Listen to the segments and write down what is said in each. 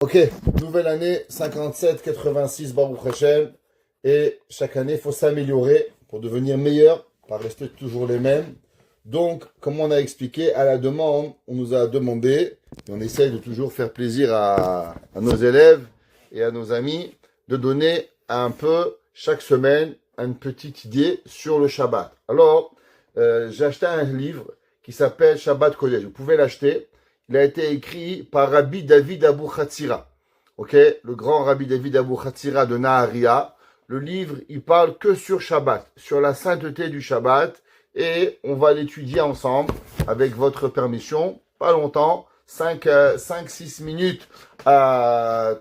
Ok, nouvelle année, 57-86, Baruch Hashem. Et chaque année, il faut s'améliorer pour devenir meilleur, pas rester toujours les mêmes. Donc, comme on a expliqué, à la demande, on nous a demandé, et on essaye de toujours faire plaisir à nos élèves et à nos amis, de donner un peu, chaque semaine, une petite idée sur le Shabbat. Alors, j'ai acheté un livre qui s'appelle Shabbat Kodesh. Vous pouvez l'acheter. Il a été écrit par Rabbi David Abu Chatzira. Ok, le grand Rabbi David Abu Chatzira de Naharia. Le livre, il parle que sur Shabbat, sur la sainteté du Shabbat, et on va l'étudier ensemble, avec votre permission, pas longtemps, 5-6 minutes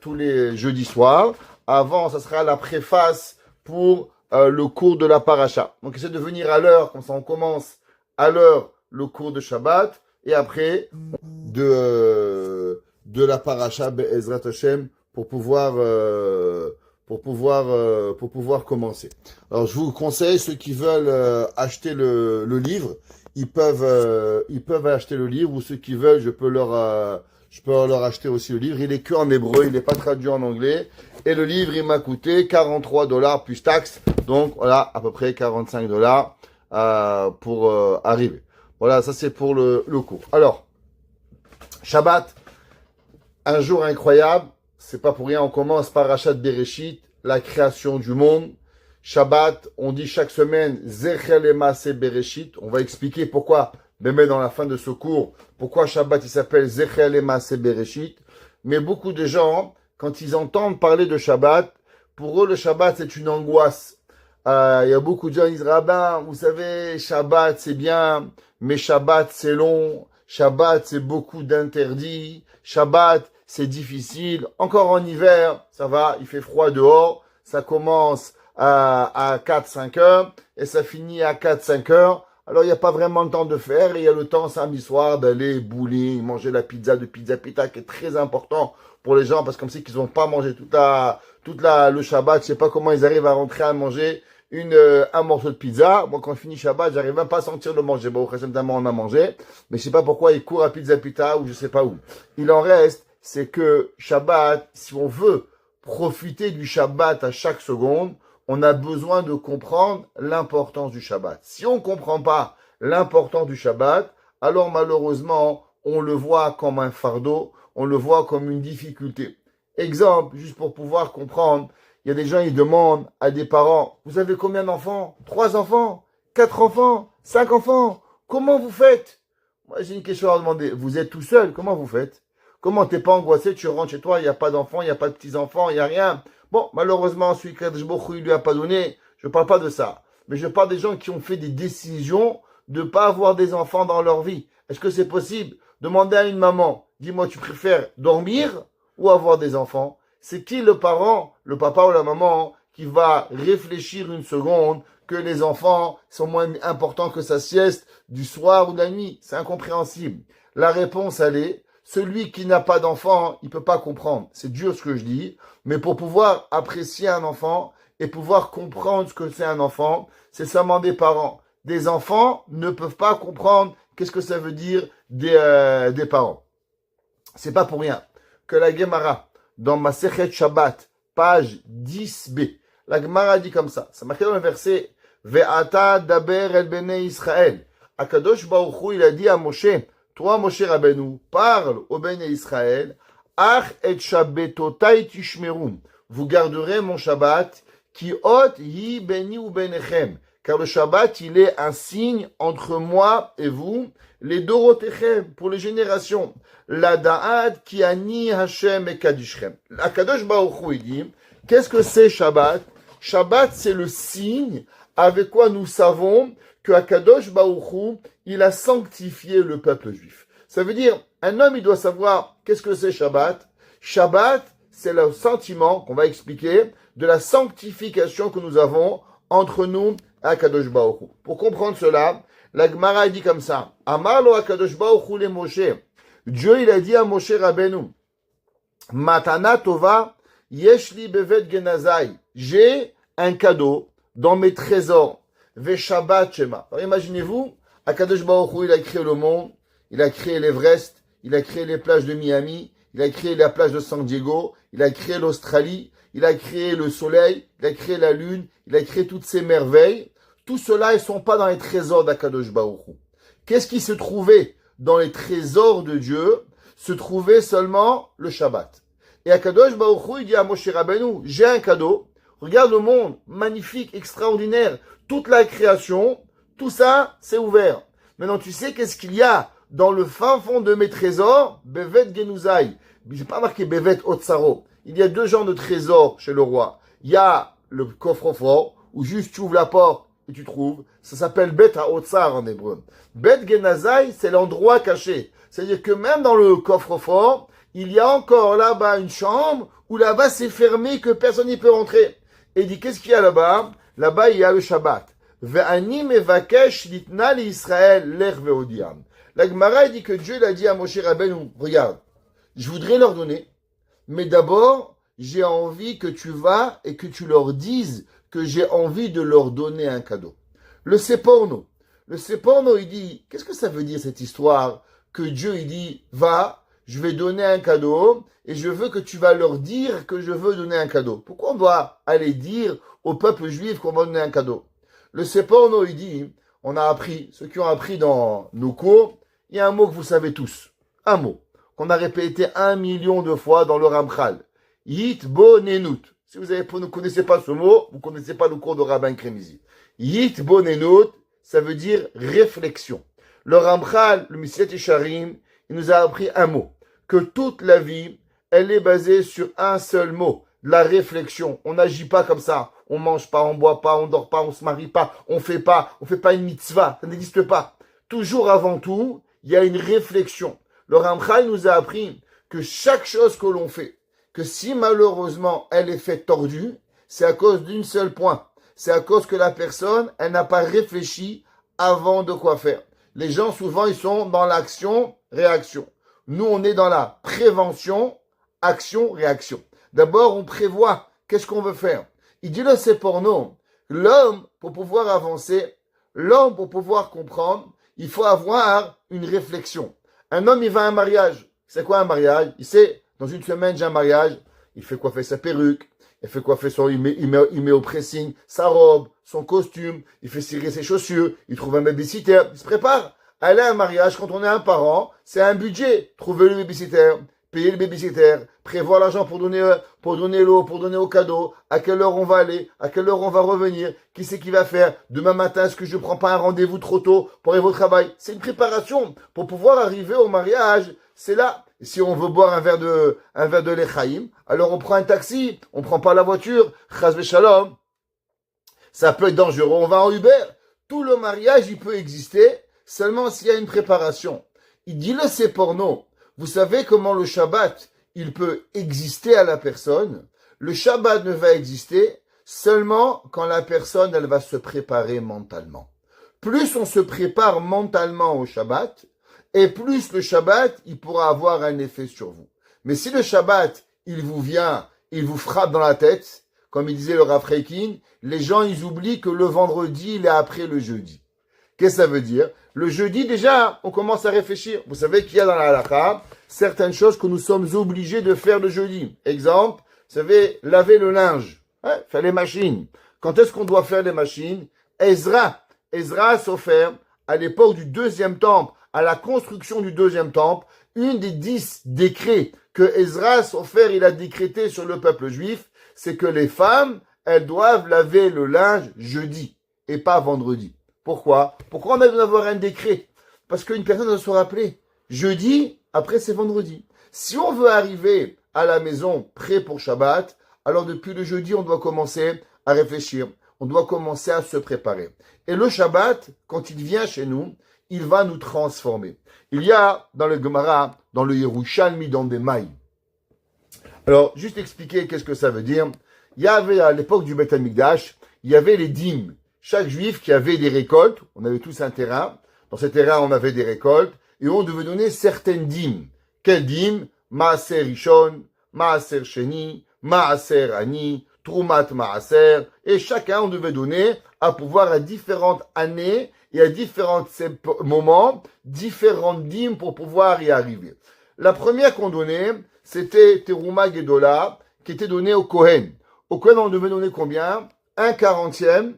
tous les jeudis soirs. Avant, ça sera la préface pour le cours de la paracha. Donc, essayez de venir à l'heure, comme ça on commence à l'heure le cours de Shabbat, et après, de la paracha Be'ezrat Hashem pour pouvoir commencer. Alors je vous conseille, ceux qui veulent acheter le livre, ils peuvent acheter le livre, ou ceux qui veulent, je peux leur acheter aussi le livre. Il est que en hébreu, il n'est pas traduit en anglais, et le livre il m'a coûté $43 plus taxes, donc voilà, à peu près $45 pour arriver. Voilà, ça c'est pour le cours. Alors, Shabbat, un jour incroyable, c'est pas pour rien, on commence par Rachat Bereshit, la création du monde. Shabbat, on dit chaque semaine, Zechel Maaseh Bereshit, on va expliquer pourquoi, même dans la fin de ce cours, pourquoi Shabbat il s'appelle Zechel Maaseh Bereshit. Mais beaucoup de gens, quand ils entendent parler de Shabbat, pour eux le Shabbat c'est une angoisse. Il y a beaucoup de gens qui disent, Rabbin, vous savez, Shabbat c'est bien, mais Shabbat c'est long, Shabbat c'est beaucoup d'interdits, Shabbat c'est difficile, encore en hiver, ça va, il fait froid dehors, ça commence à 4-5 heures et ça finit à 4-5 heures, alors il n'y a pas vraiment le temps de faire, et il y a le temps samedi soir d'aller bowling, manger la pizza de Pizza Pita qui est très important pour les gens, parce que comme c'est qu'ils n'ont pas mangé le Shabbat, je sais pas comment ils arrivent à rentrer à manger un morceau de pizza. Moi, quand je finis Shabbat, j'arrive même pas à sentir le manger. Bon, récemment, on a mangé, mais je sais pas pourquoi ils courent à Pizza Pita ou je sais pas où. Il en reste, c'est que Shabbat, si on veut profiter du Shabbat à chaque seconde, on a besoin de comprendre l'importance du Shabbat. Si on comprend pas l'importance du Shabbat, alors malheureusement, on le voit comme un fardeau, on le voit comme une difficulté. Exemple, juste pour pouvoir comprendre, il y a des gens, ils demandent à des parents, vous avez combien d'enfants? 3 enfants? 4 enfants? 5 enfants? Comment vous faites? Moi, j'ai une question à demander. Vous êtes tout seul, comment vous faites? Comment t'es pas angoissé, tu rentres chez toi, il n'y a pas d'enfants, il n'y a pas de petits-enfants, il n'y a rien. Bon, malheureusement, celui que il lui a pas donné, je parle pas de ça. Mais je parle des gens qui ont fait des décisions de pas avoir des enfants dans leur vie. Est-ce que c'est possible? Demandez à une maman, dis-moi, tu préfères dormir ou avoir des enfants? C'est qui le parent, le papa ou la maman, qui va réfléchir une seconde que les enfants sont moins importants que sa sieste du soir ou de la nuit? C'est incompréhensible. La réponse, elle est, celui qui n'a pas d'enfant, il peut pas comprendre. C'est dur ce que je dis, mais pour pouvoir apprécier un enfant et pouvoir comprendre ce que c'est un enfant, c'est seulement des parents. Des enfants ne peuvent pas comprendre qu'est-ce que ça veut dire des parents. C'est pas pour rien que la Gemara, dans Masechet Shabbat, page 10b, la Gemara dit comme ça. Ça marqué dans le verset Ve'ata daber el bnei Israël. Akadosh Baruch Hu, il a dit à Moshe, toi Moshe Rabbeinu, parle au bnei Israël, Ach et shabbatotai tishmerum. Vous garderez mon Shabbat, ki ot hi beni u benechem. Car le Shabbat, il est un signe entre moi et vous, les dorotechem, pour les générations. La da'ad ki ani Hashem et kadishchem. Akadosh Baruch Hu, il dit, qu'est-ce que c'est Shabbat? Shabbat, c'est le signe avec quoi nous savons que Akadosh Baruch Hu, il a sanctifié le peuple juif. Ça veut dire, un homme, il doit savoir qu'est-ce que c'est Shabbat. Shabbat, c'est le sentiment qu'on va expliquer de la sanctification que nous avons entre nous et Akadosh Baruch Hu. Pour comprendre cela, la Gemara dit comme ça. Amar lo Akadosh Baruch Hu le Moshe. Dieu, il a dit à Moshe Rabbeinu, Matana Tova, Yeshli Bevet Genazai. J'ai un cadeau dans mes trésors. Ve Shabbat Shema. Alors imaginez-vous, Akadosh Baruch Hu, il a créé le monde, il a créé l'Everest, il a créé les plages de Miami, il a créé la plage de San Diego, il a créé l'Australie, il a créé le soleil, il a créé la lune, il a créé toutes ces merveilles. Tout cela, ils sont pas dans les trésors d'Akadosh Baruch Hu. Qu'est-ce qui se trouvait dans les trésors de Dieu? Se trouvait seulement le Shabbat. Et Akadosh Baruch Hu, il dit à Moshe Rabbeinu, j'ai un cadeau. Regarde le monde, magnifique, extraordinaire. Toute la création, tout ça, c'est ouvert. Maintenant, tu sais qu'est-ce qu'il y a dans le fin fond de mes trésors? Bevet Genuzai. J'ai pas marqué Bevet Otsaro. Il y a deux genres de trésors chez le roi. Il y a le coffre-fort, où juste tu ouvres la porte et tu trouves. Ça s'appelle Bet à Otsar en hébreu. Bet Genazai, c'est l'endroit caché. C'est-à-dire que même dans le coffre-fort, il y a encore là-bas une chambre où là-bas c'est fermé, que personne n'y peut rentrer. Et il dit, qu'est-ce qu'il y a là-bas? Là-bas, il y a le Shabbat. Ve'ani mevakesh litna li Israël l'er ve'odiam. La Gemara dit que Dieu l'a dit à Moshe Rabbeinu, regarde, je voudrais leur donner, mais d'abord, j'ai envie que tu vas et que tu leur dises que j'ai envie de leur donner un cadeau. Le Seporno. Le Seporno, il dit, qu'est-ce que ça veut dire cette histoire que Dieu, il dit, va, je vais donner un cadeau et je veux que tu vas leur dire que je veux donner un cadeau. Pourquoi on doit aller dire au peuple juif qu'on va donner un cadeau? Le Seporno, il dit, on a appris, ceux qui ont appris dans nos cours, il y a un mot que vous savez tous. Un mot qu'on a répété 1 million de fois dans le Ramchal. Yitbonenut. Si vous ne connaissez pas ce mot, vous ne connaissez pas le cours de Rabbin Kremizi. Yitbonenut, ça veut dire réflexion. Le Ramchal, le Mesilat Yesharim, il nous a appris un mot. Que toute la vie, elle est basée sur un seul mot. La réflexion. On n'agit pas comme ça. On mange pas, on boit pas, on dort pas, on se marie pas, on fait pas une mitzvah. Ça n'existe pas. Toujours avant tout, il y a une réflexion. Le Ramchal nous a appris que chaque chose que l'on fait, que si malheureusement elle est faite tordue, c'est à cause d'une seule point. C'est à cause que la personne, elle n'a pas réfléchi avant de quoi faire. Les gens, souvent, ils sont dans l'action-réaction. Nous, on est dans la prévention, action-réaction. D'abord, on prévoit qu'est-ce qu'on veut faire. Il dit le Seporno, l'homme, pour pouvoir avancer, l'homme, pour pouvoir comprendre, il faut avoir une réflexion. Un homme, il va à un mariage. C'est quoi un mariage? Il sait, dans une semaine, j'ai un mariage. Il fait coiffer sa perruque. Il fait coiffer il met au pressing sa robe, son costume. Il fait cirer ses chaussures. Il trouve un babysitter. Il se prépare. Aller à un mariage, quand on est un parent, c'est un budget. Trouver le babysitter, payer le babysitter, prévoir l'argent pour donner l'eau, pour donner au cadeau, à quelle heure on va aller, à quelle heure on va revenir, qui c'est qui va faire, demain matin, est-ce que je prends pas un rendez-vous trop tôt pour aller au travail? C'est une préparation pour pouvoir arriver au mariage. C'est là. Si on veut boire un verre de lechaïm, alors on prend un taxi, on prend pas la voiture, chas v'shalom. Ça peut être dangereux, on va en Uber. Tout le mariage, il peut exister seulement s'il y a une préparation. Il dit le Seporno. Vous savez comment le Shabbat, il peut exister à la personne? Le Shabbat ne va exister seulement quand la personne, elle va se préparer mentalement. Plus on se prépare mentalement au Shabbat, et plus le Shabbat, il pourra avoir un effet sur vous. Mais si le Shabbat, il vous vient, il vous frappe dans la tête, comme il disait le Rav Reikin, les gens, ils oublient que le vendredi, il est après le jeudi. Qu'est-ce que ça veut dire? Le jeudi, déjà, on commence à réfléchir. Vous savez qu'il y a dans la halakha certaines choses que nous sommes obligés de faire le jeudi. Exemple, vous savez, laver le linge, faire les machines. Quand est-ce qu'on doit faire les machines? Ezra s'offert à l'époque du deuxième temple, à la construction du deuxième temple, une des 10 décrets que Ezra s'offert, il a décrété sur le peuple juif, c'est que les femmes, elles doivent laver le linge jeudi et pas vendredi. Pourquoi? Pourquoi on a besoin d'avoir un décret? Parce qu'une personne doit se rappeler. Jeudi, après c'est vendredi. Si on veut arriver à la maison prêt pour Shabbat, alors depuis le jeudi, on doit commencer à réfléchir. On doit commencer à se préparer. Et le Shabbat, quand il vient chez nous, il va nous transformer. Il y a dans le Gemara, dans le Yerushalmi, dans des mailles. Alors, juste expliquer qu'est-ce que ça veut dire. Il y avait à l'époque du Beth Amikdash, il y avait les dîmes. Chaque juif qui avait des récoltes, on avait tous un terrain. Dans ce terrain, on avait des récoltes et on devait donner certaines dîmes. Quelles dîmes? Maaser Rishon, Maaser Sheni, Maaser Ani, Trumat Maaser. Et chacun, on devait donner à pouvoir à différentes années et à différents moments, différentes dîmes pour pouvoir y arriver. La première qu'on donnait, c'était Teruma Gedola, qui était donné au Kohen. Au Kohen, on devait donner combien? Un 40e,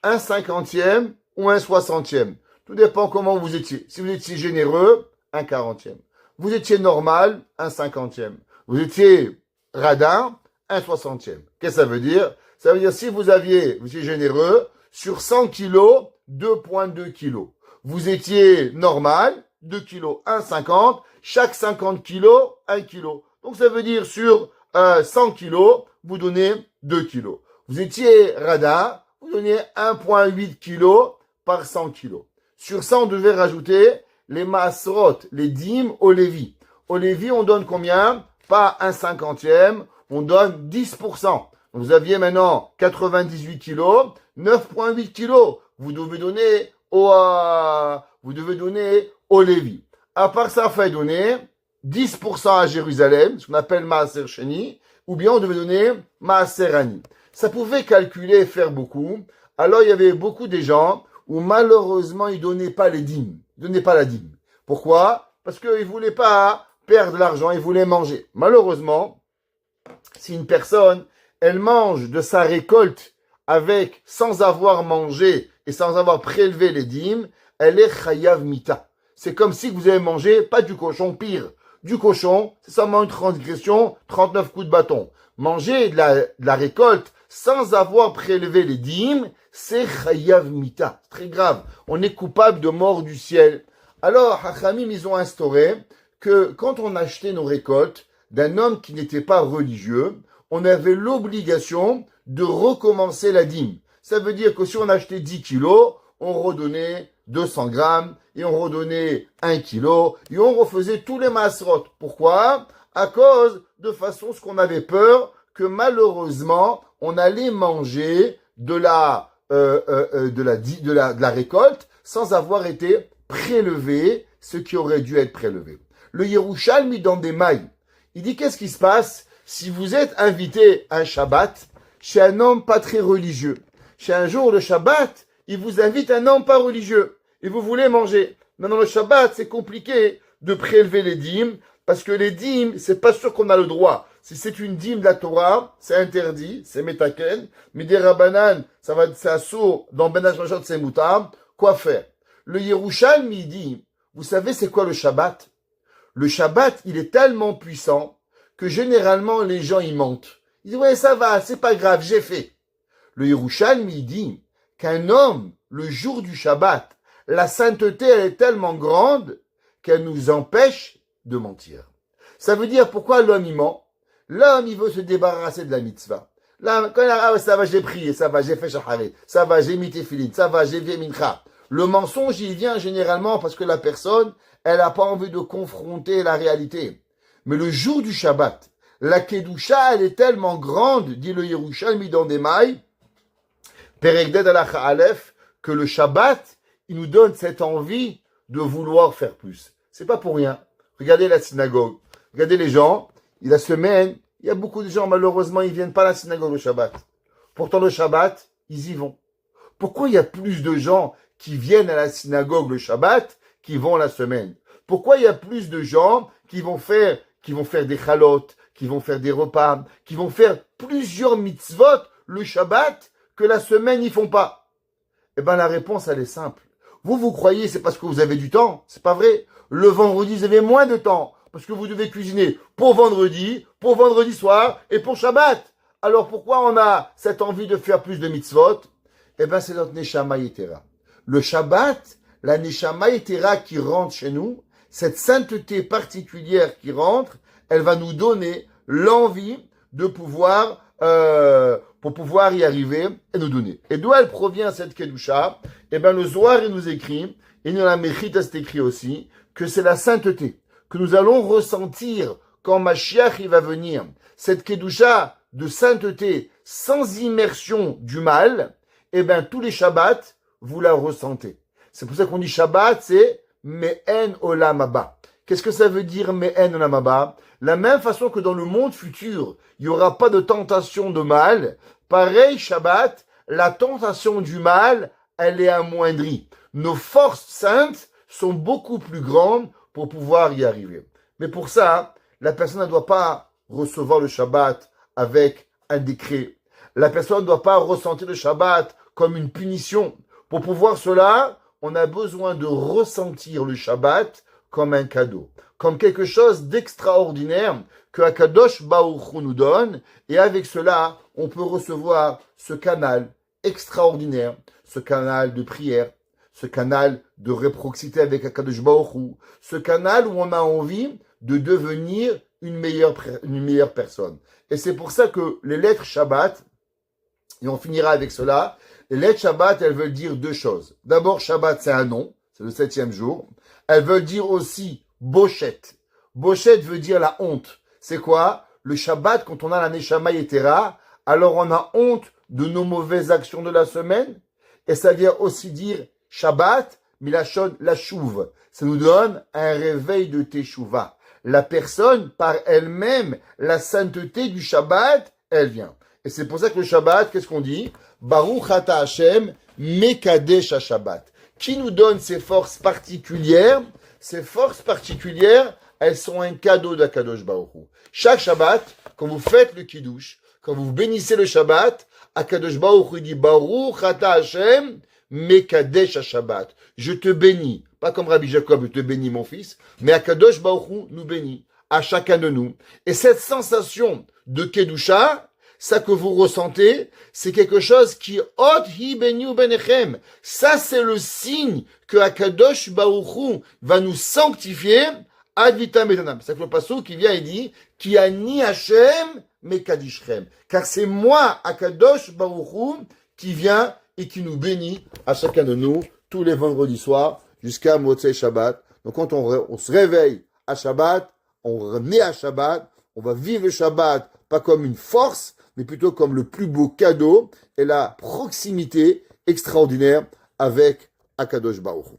un 50e ou un 60e. Tout dépend comment vous étiez. Si vous étiez généreux, un 40e. Vous étiez normal, un 50e. Vous étiez radin, un 60e. Qu'est-ce que ça veut dire? Ça veut dire si vous étiez généreux, sur 100 kilos, 2,2 kilos. Vous étiez normal, 2 kilos, 1,50. Chaque 50 kilos, 1 kilo. Donc ça veut dire sur 100 kilos, vous donnez 2 kilos. Vous étiez radin, vous donnez 1,8 kilos par 100 kilos. Sur ça, on devait rajouter les maasrot, les dîmes au Lévi. Au Lévi, on donne combien? Pas un 50e, on donne 10%. Vous aviez maintenant 98 kilos, 9,8 kilos. Vous devez donner au Lévi. À part ça, il faut donner 10% à Jérusalem, ce qu'on appelle Maaser Sheni, ou bien on devait donner Maaser Ani. Ça pouvait calculer et faire beaucoup. Alors, il y avait beaucoup de gens où malheureusement, ils ne donnaient pas les dîmes. Ils ne donnaient pas la dîme. Pourquoi? Parce qu'ils ne voulaient pas perdre l'argent, ils voulaient manger. Malheureusement, si une personne, elle mange de sa récolte sans avoir mangé et sans avoir prélevé les dîmes, elle est chayav mita. C'est comme si vous avez mangé, pas du cochon, pire. Du cochon, c'est seulement une transgression, 39 coups de bâton. Manger de la récolte sans avoir prélevé les dîmes, c'est chayav mita. C'est très grave. On est coupable de mort du ciel. Alors, Hachamim, ils ont instauré que quand on achetait nos récoltes d'un homme qui n'était pas religieux, on avait l'obligation de recommencer la dîme. Ça veut dire que si on achetait 10 kilos, on redonnait 200 grammes, et on redonnait 1 kilo, et on refaisait tous les masrot. Pourquoi? À cause de façon, ce qu'on avait peur, que malheureusement, on allait manger de la récolte sans avoir été prélevé, ce qui aurait dû être prélevé. Le Yerushalmi dans des mailles, il dit qu'est-ce qui se passe si vous êtes invité un Shabbat chez un homme pas très religieux. Chez un jour de Shabbat, il vous invite un homme pas religieux et vous voulez manger. Maintenant le Shabbat, c'est compliqué de prélever les dîmes parce que les dîmes, c'est pas sûr qu'on a le droit. Si c'est une dîme de la Torah, c'est interdit, c'est metaken. Midi Rabbanan, c'est assourd, dans Ben Hashmashot, c'est moutar. Quoi faire? Le Yerushalmi dit, vous savez c'est quoi le Shabbat? Le Shabbat, il est tellement puissant que généralement les gens y mentent. Ils disent, ouais, ça va, c'est pas grave, j'ai fait. Le Yerushalmi dit qu'un homme, le jour du Shabbat, la sainteté, elle est tellement grande qu'elle nous empêche de mentir. Ça veut dire pourquoi l'homme y ment? L'homme, il veut se débarrasser de la mitzvah. Là, quand il a, ah, ça va, j'ai prié, ça va, j'ai fait shacharit, ça va, j'ai mis tefillin, ça va, j'ai fait mincha. Le mensonge, il vient généralement parce que la personne, elle n'a pas envie de confronter la réalité. Mais le jour du Shabbat, la Kedusha, elle est tellement grande, dit le Yerushalmi dans des mailles, Perekded Alach Aleph, que le Shabbat, il nous donne cette envie de vouloir faire plus. C'est pas pour rien. Regardez la synagogue. Regardez les gens. La semaine, il y a beaucoup de gens, malheureusement, ils viennent pas à la synagogue le Shabbat. Pourtant, le Shabbat, ils y vont. Pourquoi il y a plus de gens qui viennent à la synagogue le Shabbat qui vont la semaine? Pourquoi il y a plus de gens qui vont faire des chalotes, qui vont faire des repas, qui vont faire plusieurs mitzvot le Shabbat que la semaine ils font pas? Eh ben, la réponse, elle est simple. Vous croyez c'est parce que vous avez du temps? C'est pas vrai. Le vendredi, vous avez moins de temps parce que vous devez cuisiner pour vendredi soir et pour Shabbat. Alors pourquoi on a cette envie de faire plus de mitzvot? Eh ben, c'est notre Neshama Yetera. Le Shabbat, la Neshama Yetera qui rentre chez nous, cette sainteté particulière qui rentre, elle va nous donner l'envie de pouvoir pour pouvoir y arriver et nous donner. Et d'où elle provient cette Kedusha? Eh bien, le Zohar, il nous écrit, et nous la Mechita, c'est écrit aussi, que c'est la sainteté que nous allons ressentir quand Mashiach il va venir. Cette Kedusha de sainteté sans immersion du mal, eh bien, tous les Shabbats, vous la ressentez. C'est pour ça qu'on dit Shabbat, c'est Me'en Olam Haba. Qu'est-ce que ça veut dire Me'en Olam Haba? La même façon que dans le monde futur, il n'y aura pas de tentation de mal, pareil, Shabbat, la tentation du mal, elle est amoindrie. Nos forces saintes sont beaucoup plus grandes pour pouvoir y arriver. Mais pour ça, la personne ne doit pas recevoir le Shabbat avec un décret. La personne ne doit pas ressentir le Shabbat comme une punition. Pour pouvoir cela, on a besoin de ressentir le Shabbat comme un cadeau, comme quelque chose d'extraordinaire que Akadosh Baruch Hu nous donne. Et avec cela, on peut recevoir ce canal extraordinaire, ce canal de prière, ce canal de réproximité avec Akadosh Baruch Hu, ce canal où on a envie de devenir une meilleure personne. Et c'est pour ça que les lettres Shabbat, et on finira avec cela, les lettres Shabbat, elles veulent dire deux choses. D'abord, Shabbat, c'est un nom, c'est le 7e jour. Elles veulent dire aussi Bochet. Bochet veut dire la honte. C'est quoi? Le Shabbat, quand on a la Neshama Yetera, alors on a honte de nos mauvaises actions de la semaine. Et ça vient aussi dire Shabbat, Milachon la chouve. Ça nous donne un réveil de Teshuvah. La personne, par elle-même, la sainteté du Shabbat, elle vient. Et c'est pour ça que le Shabbat, qu'est-ce qu'on dit? Baruch ata Hashem, Mekadesh ha-Shabbat. Qui nous donne ces forces particulières? Ces forces particulières, elles sont un cadeau d'Akadosh Baruch Hu. Chaque Shabbat, quand vous faites le Kiddush, quand vous bénissez le Shabbat, Akadosh Baruch Hu dit Baruch ata Hashem, Mekadesh ha-Shabbat. Je te bénis. Pas comme Rabbi Jacob, je te bénis mon fils, mais Akadosh Baruch Hu nous bénit, à chacun de nous. Et cette sensation de Kedusha, ça que vous ressentez, c'est quelque chose qui ot hi benu benechem. Ça, c'est le signe que Akadosh Baruch Hu va nous sanctifier ad vitam etanam. C'est le passage qui vient et dit ki ani Hashem mekadishrem. Car c'est moi, Akadosh Baruch Hu, qui vient et qui nous bénit à chacun de nous tous les vendredis soirs jusqu'à Motzei Shabbat. Donc quand on se réveille à Shabbat, on naît à Shabbat, on va vivre le Shabbat pas comme une force, mais plutôt comme le plus beau cadeau et la proximité extraordinaire avec Akadosh Baruch Hu.